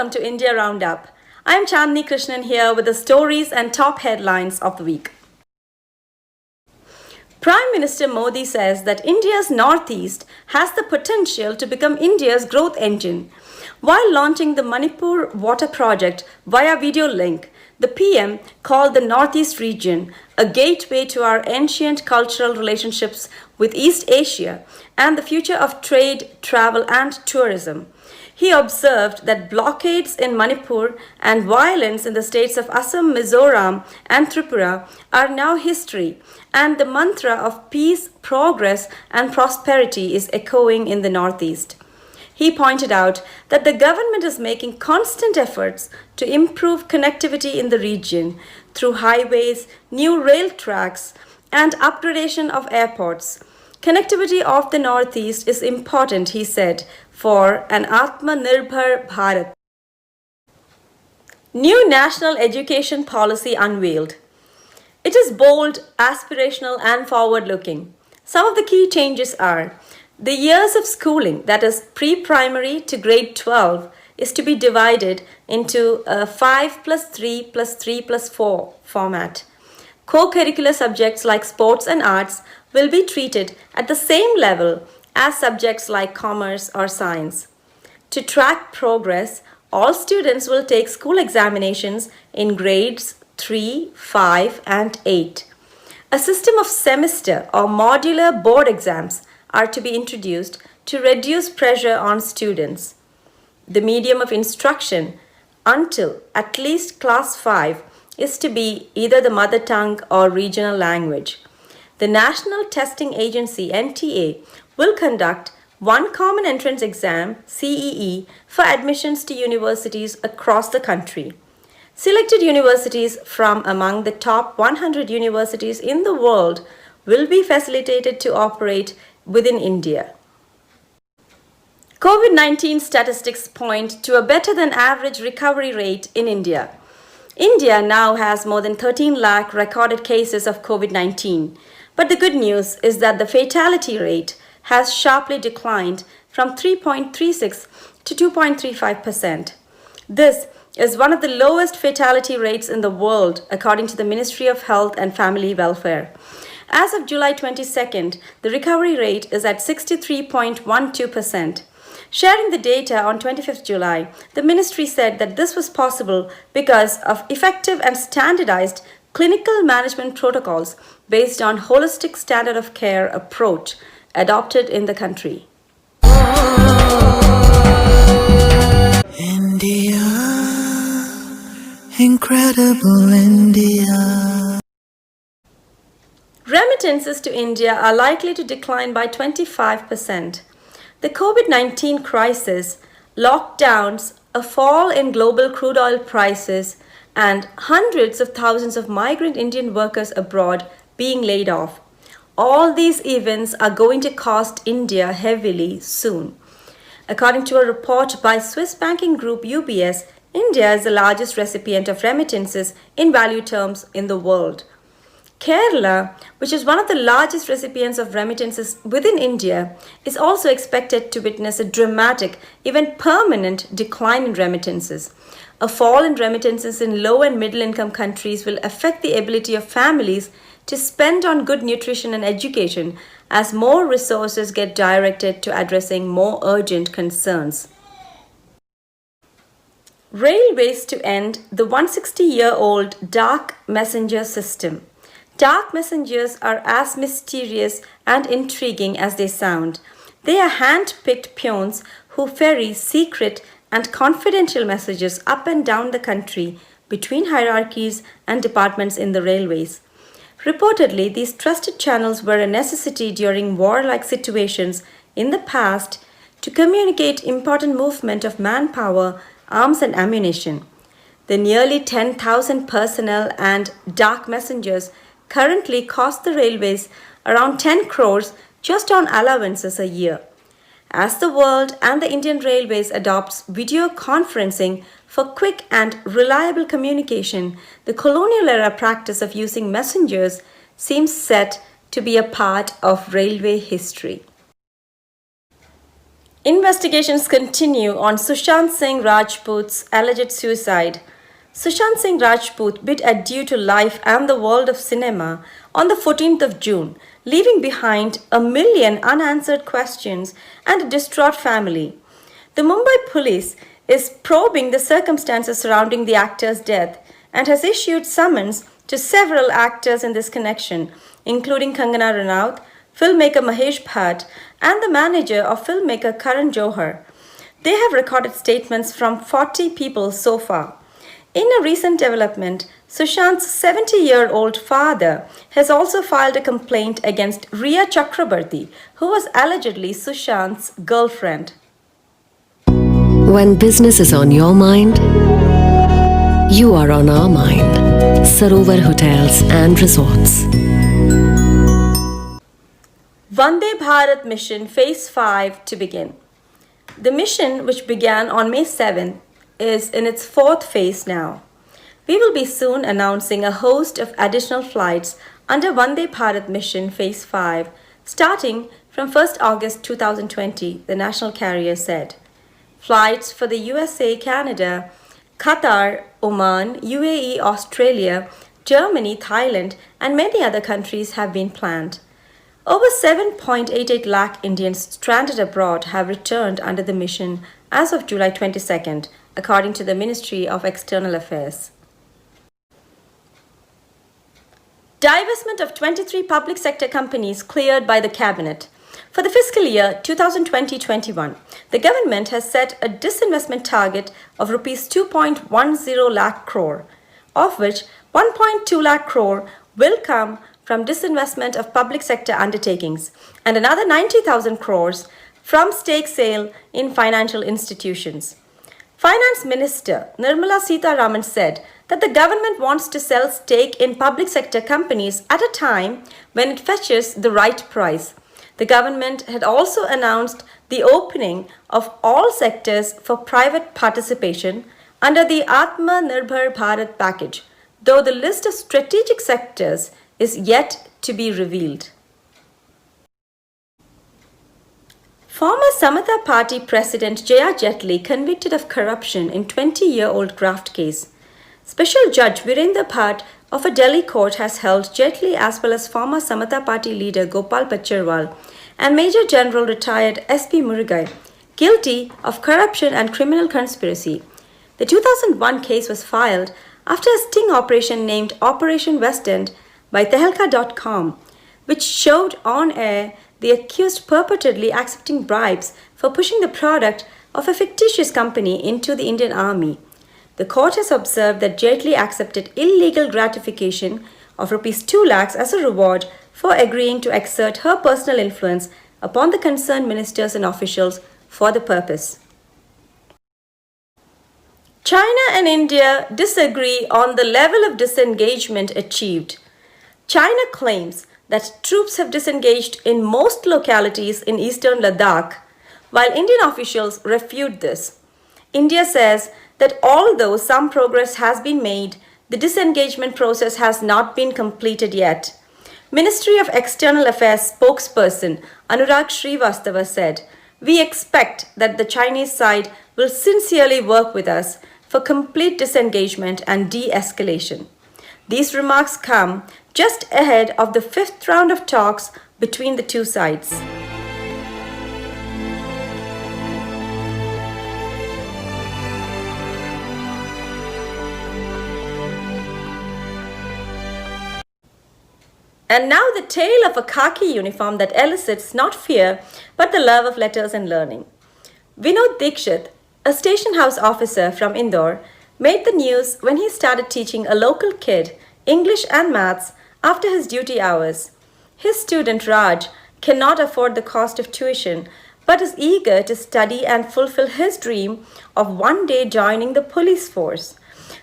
welcome to India Roundup. I am Chandni Krishnan here with the stories and top headlines of the week. Prime Minister Modi says that India's Northeast has the potential to become India's growth engine. While launching the Manipur water project via video link, the PM called the Northeast region a gateway to our ancient cultural relationships with East Asia and the future of trade, travel and tourism. He observed that blockades in Manipur and violence in the states of Assam, Mizoram and Tripura are now history, and the mantra of peace, progress and prosperity is echoing in the Northeast. He pointed out that the government is making constant efforts to improve connectivity in the region through highways, new rail tracks, and upgradation of airports. Connectivity of the Northeast is important, he said, for an Atmanirbhar Bharat. New National Education Policy unveiled. It is bold, aspirational, and forward-looking. Some of the key changes are: the years of schooling, that is pre-primary to grade 12, is to be divided into a 5+3+3+4 format. Co-curricular subjects like sports and arts will be treated at the same level as subjects like commerce or science. To track progress, all students will take school examinations in grades 3, 5, and 8. A system of semester or modular board exams are to be introduced to reduce pressure on students. The medium of instruction until at least class 5 is to be either the mother tongue or regional language. The National Testing Agency (NTA) will conduct one common entrance exam (CEE) for admissions to universities across the country. Selected universities from among the top 100 universities in the world will be facilitated to operate within India. COVID-19 statistics point to a better than average recovery rate in India. India now has more than 13 lakh recorded cases of COVID-19, but the good news is that the fatality rate has sharply declined from 3.36 to 2.35%. This is one of the lowest fatality rates in the world, according to the Ministry of Health and Family Welfare. As of July 22nd, the recovery rate is at 63.12%. Sharing the data on 25th July, the ministry said that this was possible because of effective and standardized clinical management protocols based on holistic standard of care approach adopted in the country. India, incredible India. Remittances to India are likely to decline by 25%. The COVID-19 crisis, lockdowns, a fall in global crude oil prices, and hundreds of thousands of migrant Indian workers abroad being laid off. All these events are going to cost India heavily soon. According to a report by Swiss banking group UBS, India is the largest recipient of remittances in value terms in the world. Kerala, which is one of the largest recipients of remittances within India, is also expected to witness a dramatic, even permanent decline in remittances. A fall in remittances in low and middle income countries will affect the ability of families to spend on good nutrition and education as more resources get directed to addressing more urgent concerns. Railways to end the 160-year-old dark messenger system. Dark messengers are as mysterious and intriguing as they sound. They are hand-picked peons who ferry secret and confidential messages up and down the country between hierarchies and departments in the railways. Reportedly, these trusted channels were a necessity during war-like situations in the past to communicate important movement of manpower, arms and ammunition. The nearly 10,000 personnel and dark messengers currently cost the railways around 10 crores just on allowances a year. As the world and the Indian Railways adopts video conferencing for quick and reliable communication, the colonial era practice of using messengers seems set to be a part of railway history. Investigations continue on Sushant Singh Rajput's alleged suicide. Sushant Singh Rajput bid adieu to life and the world of cinema on the 14th of June, leaving behind a million unanswered questions and a distraught family. The Mumbai police is probing the circumstances surrounding the actor's death and has issued summons to several actors in this connection, including Kangana Ranaut, filmmaker Mahesh Bhatt, and the manager of filmmaker Karan Johar. They have recorded statements from 40 people so far. In a recent development, Sushant's 70-year-old father has also filed a complaint against Riya Chakrabarti, who was allegedly Sushant's girlfriend. When business is on your mind, you are on our mind. Sarovar Hotels and Resorts. Vande Bharat Mission Phase 5 to begin. The mission, which began on May 7th, is in its fourth phase now. We will be soon announcing a host of additional flights under Vande Bharat Mission Phase 5, starting from 1st August 2020, the national carrier said. Flights for the USA, Canada, Qatar, Oman, UAE, Australia, Germany, Thailand, and many other countries have been planned. Over 7.88 lakh Indians stranded abroad have returned under the mission as of July 22nd, according to the Ministry of External Affairs. Divestment of 23 public sector companies cleared by the Cabinet. For the fiscal year 2020-21, the government has set a disinvestment target of Rs 2.10 lakh crore, of which 1.2 lakh crore will come from disinvestment of public sector undertakings and another 90,000 crores from stake sale in financial institutions. Finance Minister Nirmala Sitharaman said that the government wants to sell stake in public sector companies at a time when it fetches the right price. The government had also announced the opening of all sectors for private participation under the Atma Nirbhar Bharat package, though the list of strategic sectors is yet to be revealed. Former Samatha Party President Jaya Jetli convicted of corruption in 20-year-old graft case. Special Judge Virendra Bhatt of a Delhi court has held Jetli as well as former Samatha Party leader Gopal Pacharwal and Major General retired S.P. Murugai guilty of corruption and criminal conspiracy. The 2001 case was filed after a sting operation named Operation West End by Tehelka.com, which showed on air the accused purportedly accepting bribes for pushing the product of a fictitious company into the Indian Army. The court has observed that Jetli accepted illegal gratification of Rs 2 lakhs as a reward for agreeing to exert her personal influence upon the concerned ministers and officials for the purpose. China and India disagree on the level of disengagement achieved. China claims that troops have disengaged in most localities in eastern Ladakh, while Indian officials refute this. India says that although some progress has been made, the disengagement process has not been completed yet. Ministry of External Affairs spokesperson Anurag Srivastava said, "We expect that the Chinese side will sincerely work with us for complete disengagement and de-escalation." These remarks come just ahead of the fifth round of talks between the two sides. And now the tale of a khaki uniform that elicits not fear but the love of letters and learning. Vinod Dikshit, a station house officer from Indore, made the news when he started teaching a local kid English and maths after his duty hours. His student Raj cannot afford the cost of tuition but is eager to study and fulfill his dream of one day joining the police force.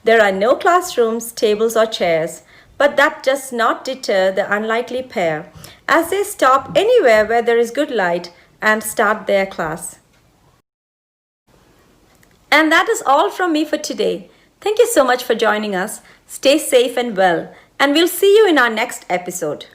There are no classrooms, tables or chairs, but that does not deter the unlikely pair as they stop anywhere where there is good light and start their class. And that is all from me for today. Thank you so much for joining us. Stay safe and well, and we'll see you in our next episode.